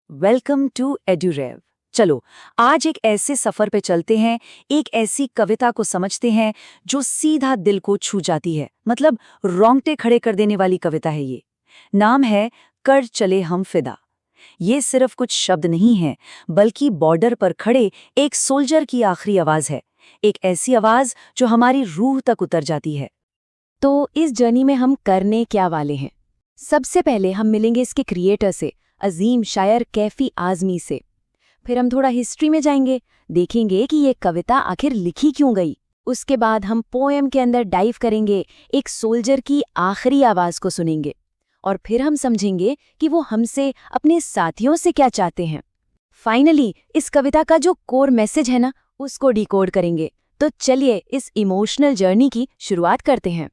Welcome to एड्यूरेव। चलो आज एक ऐसे सफर पे चलते हैं, एक ऐसी कविता को समझते हैं जो सीधा दिल को छू जाती है। मतलब रोंगटे खड़े कर देने वाली कविता है ये। नाम है कर चले हम फिदा। ये सिर्फ कुछ शब्द नहीं है, बल्कि बॉर्डर पर खड़े एक सोल्जर की आखिरी आवाज है। एक ऐसी आवाज जो हमारी रूह तक उतर जाती है। तो इस जर्नी में हम करने क्या वाले हैं? सबसे पहले हम मिलेंगे इसके क्रिएटर से, अजीम शायर कैफी आजमी से। फिर हम थोड़ा हिस्ट्री में जाएंगे, देखेंगे कि ये कविता आखिर लिखी क्यों गई। उसके बाद हम पोएम के अंदर डाइव करेंगे, एक सोल्जर की आखिरी आवाज को सुनेंगे। और फिर हम समझेंगे कि वो हमसे, अपने साथियों से क्या चाहते हैं। फाइनली इस कविता का जो कोर मैसेज है ना, उसको डिकोड करेंगे। तो चलिए इस इमोशनल जर्नी की शुरुआत करते हैं।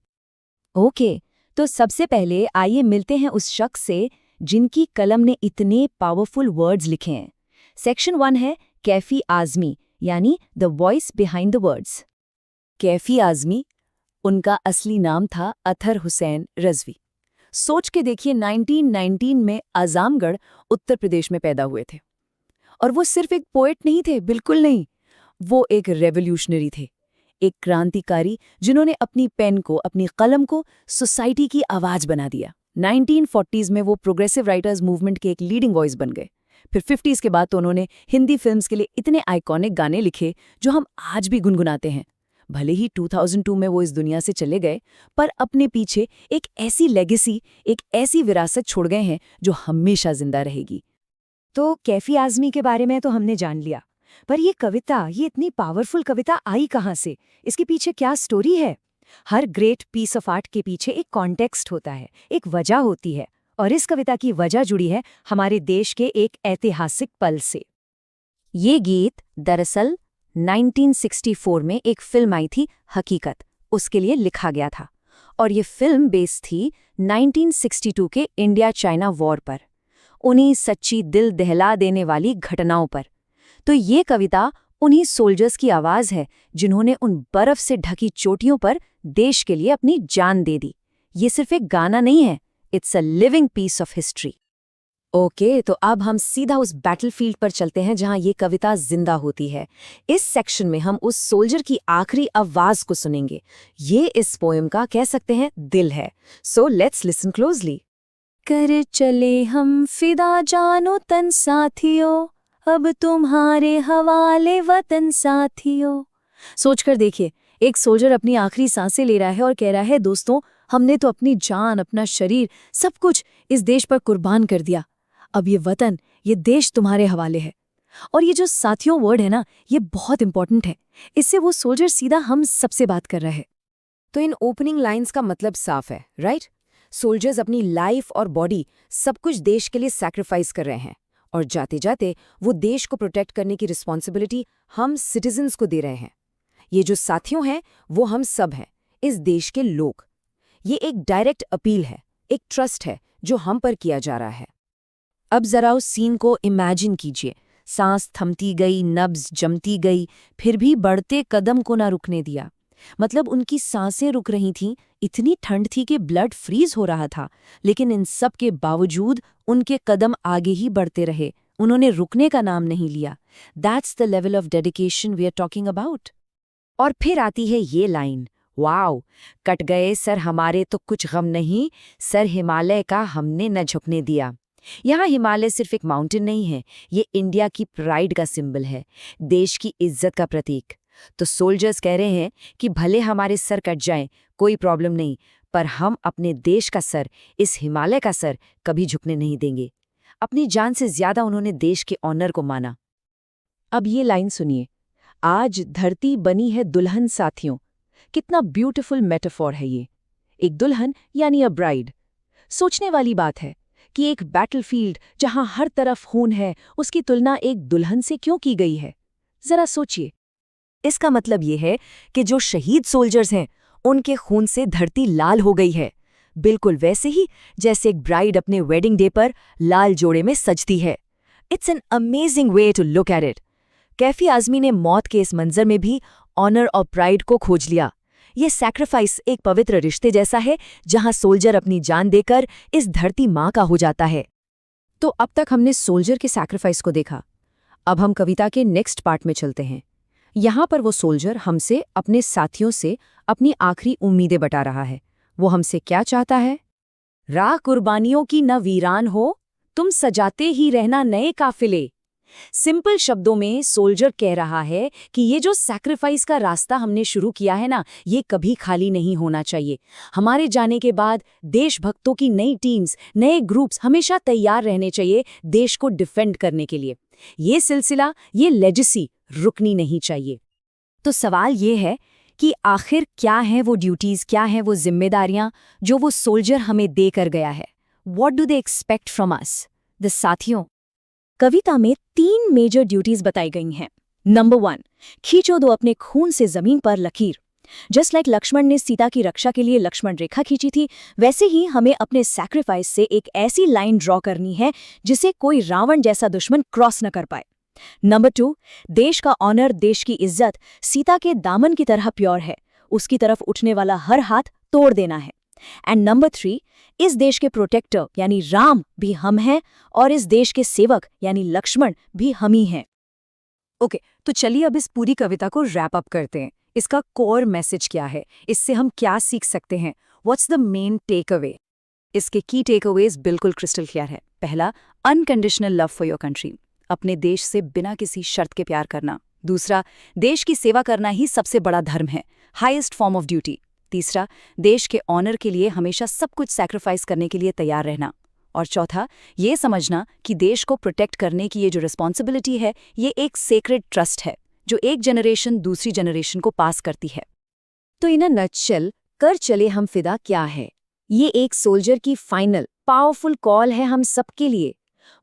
ओके, तो सबसे पहले आइए मिलते हैं उस शख्स से जिनकी कलम ने इतने पावरफुल वर्ड्स लिखे हैं। सेक्शन 1 है कैफी आजमी, यानी the voice behind the words. Kaifi Azmi, उनका असली नाम था अतहर हुसैन रजवी। सोच के देखिए, 1919 में आजमगढ़, उत्तर प्रदेश में पैदा हुए थे। और वो सिर्फ एक पोएट नहीं थे, बिल्कुल नहीं। वो एक रेवोल्यूशनरी थे, एक क्रांतिकारी जिन्होंने अपनी पेन को, अपनी कलम को सोसाइटी की आवाज बना दिया। 1940s में वो प्रोग्रेसिव राइटर्स मूवमेंट के एक लीडिंग वॉइस बन गए। फिर 50s के बाद तो उन्होंने हिंदी फिल्म्स के लिए इतने आइकॉनिक गाने लिखे जो हम आज भी गुनगुनाते हैं। भले ही 2002 में वो इस दुनिया से चले गए, पर अपने पीछे एक ऐसी लेगेसी, एक ऐसी विरासत छोड़ गए हैं जो हमेशा जिंदा रहेगी। तो कैफी आजमी के बारे में तो हमने जान लिया, पर ये कविता, ये इतनी पावरफुल कविता आई कहाँ से? इसके पीछे क्या स्टोरी है? हर ग्रेट पीस ऑफ आर्ट के पीछे एक कॉन्टेक्स्ट होता है, एक वजह होती है। और इस कविता की वजह जुड़ी है हमारे देश के एक ऐतिहासिक पल से। ये गीत दरअसल 1964 में एक फिल्म आई थी, हकीकत, उसके लिए लिखा गया था। और ये फिल्म बेस्ड थी 1962 के इंडिया चाइना वॉर पर, उन्हीं सच्ची दिल दहला देने वाली घटनाओं पर। तो ये कविता उन्हीं सोल्जर्स की आवाज है जिन्होंने उन बर्फ से ढकी चोटियों पर देश के लिए अपनी जान दे दी। ये सिर्फ एक गाना नहीं है, it's a living piece of history. Okay, तो अब हम सीधा उस बैटलफील्ड पर चलते हैं जहां ये कविता जिंदा होती है। इस सेक्शन में हम उस सोल्जर की आखिरी आवाज को सुनेंगे। ये इस पोएम का, कह सकते हैं, दिल है। So let's listen closely. कर चले हम फिदा जानो तन साथियों, अब तुम्हारे हवाले वतन साथियों। सोचकर देखिए, एक सोल्जर अपनी आखिरी सांसें ले रहा है और कह रहा है, दोस्तों, हमने तो अपनी जान, अपना शरीर, सब कुछ इस देश पर कुर्बान कर दिया। अब ये वतन, ये देश तुम्हारे हवाले है। और ये जो साथियों वर्ड है ना, ये बहुत इंपॉर्टेंट है। इससे वो सोल्जर सीधा हम सबसे बात कर रहा है। तो इन ओपनिंग लाइंस का मतलब साफ है, राइट? सोल्जर्स अपनी लाइफ और बॉडी, सब कुछ देश के लिए सैक्रिफाइस कर रहे हैं। और जाते जाते वो देश को प्रोटेक्ट करने की रिस्पॉन्सिबिलिटी हम सिटीजन्स को दे रहे हैं। ये जो साथियों हैं, वो हम सब हैं, इस देश के लोग। ये एक डायरेक्ट अपील है, एक ट्रस्ट है जो हम पर किया जा रहा है। अब जरा उस सीन को इमेजिन कीजिए। सांस थमती गई, नब्ज जमती गई, फिर भी बढ़ते कदम को ना रुकने दिया। मतलब उनकी सांसें रुक रही थीं, इतनी ठंड थी कि ब्लड फ्रीज हो रहा था, लेकिन इन सब के बावजूद उनके कदम आगे ही बढ़ते रहे। उन्होंने रुकने का नाम नहीं लिया। That's the level of dedication we are talking about. और फिर आती है ये लाइन, वाओ, कट गए सर हमारे तो कुछ गम नहीं, सर हिमालय का हमने न झुकने दिया। यहाँ हिमालय सिर्फ एक माउंटेन नहीं है, ये इंडिया की प्राइड का सिंबल है, देश की इज्जत का प्रतीक। तो सोल्जर्स कह रहे हैं कि भले हमारे सर कट जाएं, कोई प्रॉब्लम नहीं, पर हम अपने देश का सर, इस हिमालय का सर, कभी झुकने नहीं देंगे। अपनी जान से ज्यादा उन्होंने देश के ऑनर को माना। अब ये लाइन सुनिए, आज धरती बनी है दुल्हन साथियों। कितना ब्यूटीफुल मेटाफोर है ये। एक दुल्हन यानी अ ब्राइड। सोचने वाली बात है कि एक बैटलफील्ड जहां हर तरफ खून है, उसकी तुलना एक दुल्हन से क्यों की गई है? जरा सोचिए। इसका मतलब ये है कि जो शहीद सोल्जर्स हैं, उनके खून से धरती लाल हो गई है। बिल्कुल वैसे ही जैसे एक ब्राइड अपने वेडिंग डे पर लाल जोड़े में सजती है। It's an amazing way to look at it. Kaifi Azmi ने मौत के इस मंजर में भी ऑनर और प्राइड को खोज लिया। ये सैक्रिफाइस एक पवित्र रिश्ते जैसा है, जहां सोल्जर अपनी जान देकर इस धरती माँ का हो जाता है। तो अब तक हमने सोल्जर के सैक्रिफाइस को देखा। अब हम कविता के नेक्स्ट पार्ट में चलते हैं। यहाँ पर वो सोल्जर हमसे, अपने साथियों से अपनी आखिरी उम्मीदें बता रहा है। वो हमसे क्या चाहता है? राह कुर्बानियों की न वीरान हो, तुम सजाते ही रहना नए काफिले। सिंपल शब्दों में सोल्जर कह रहा है कि ये जो सैक्रिफाइस का रास्ता हमने शुरू किया है ना, ये कभी खाली नहीं होना चाहिए। हमारे जाने के बाद देशभक्तों की नई टीम्स, नए ग्रुप्स हमेशा तैयार रहने चाहिए देश को डिफेंड करने के लिए। ये सिलसिला, ये लेजेसी रुकनी नहीं चाहिए। तो सवाल ये है कि आखिर क्या हैं वो ड्यूटीज़, क्या हैं वो जिम्मेदारियां जो वो सोल्जर हमें दे कर गया है? What do they expect from us? The साथियों, कविता में 3 मेजर ड्यूटीज बताई गई हैं। नंबर 1, खींचो दो अपने खून से जमीन पर लकीर। जस्ट लाइक लक्ष्मण ने सीता की रक्षा के लिए लक्ष्मण रेखा खींची थी, वैसे ही हमें अपने सैक्रिफाइस से एक ऐसी लाइन ड्रॉ करनी है जिसे कोई रावण जैसा दुश्मन क्रॉस न कर पाए। नंबर 2, देश का ऑनर, देश की इज्जत सीता के दामन की तरह प्योर है, उसकी तरफ उठने वाला हर हाथ तोड़ देना है। एंड नंबर 3, इस देश के प्रोटेक्टर यानी राम भी हम हैं और इस देश के सेवक यानी लक्ष्मण भी हम ही हैं। ओके, तो चलिए अब इस पूरी कविता को रैप अप करते हैं। इसका कोर मैसेज क्या है? इससे हम क्या सीख सकते हैं? What's the main takeaway? इसके की टेक अवेज बिल्कुल क्रिस्टल क्लियर है। पहला, unconditional love for your country, अपने देश से बिना किसी शर्त के प्यार करना। दूसरा, देश की सेवा करना ही सबसे बड़ा धर्म है, हाईएस्ट फॉर्म ऑफ ड्यूटी। तीसरा, देश के ऑनर के लिए हमेशा सब कुछ सैक्रिफाइस करने के लिए तैयार रहना। और चौथा, ये समझना कि देश को प्रोटेक्ट करने की ये जो रिस्पॉन्सिबिलिटी है, ये एक सेक्रेड ट्रस्ट है जो एक जनरेशन दूसरी जनरेशन को पास करती है। तो इन अ नटशेल, कर चले हम फिदा क्या है? ये एक सोल्जर की फाइनल पावरफुल कॉल है हम सबके लिए।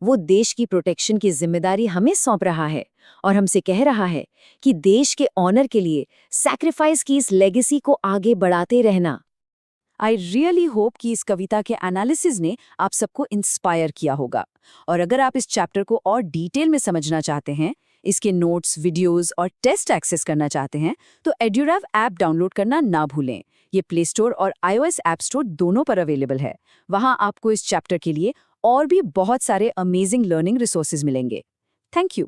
वो देश की प्रोटेक्शन की जिम्मेदारी हमें सौंप रहा है और हमसे कह रहा है कि देश के ऑनर के लिए सैक्रिफाइस की इस लेगेसी को आगे बढ़ाते रहना। आई रियली होप कि इस कविता के एनालिसिस ने आप सबको इंस्पायर किया होगा। और अगर आप इस चैप्टर को और डिटेल में समझना चाहते हैं, इसके नोट्स, वीडियोस और टेस्ट एक्सेस करना चाहते हैं, तो एड्यूरैव ऐप डाउनलोड करना ना भूलें। ये प्ले स्टोर और iOS ऐप स्टोर दोनों पर अवेलेबल है। वहाँ आपको इस चैप्टर के लिए और भी बहुत सारे अमेजिंग लर्निंग रिसोर्सेज मिलेंगे। Thank you.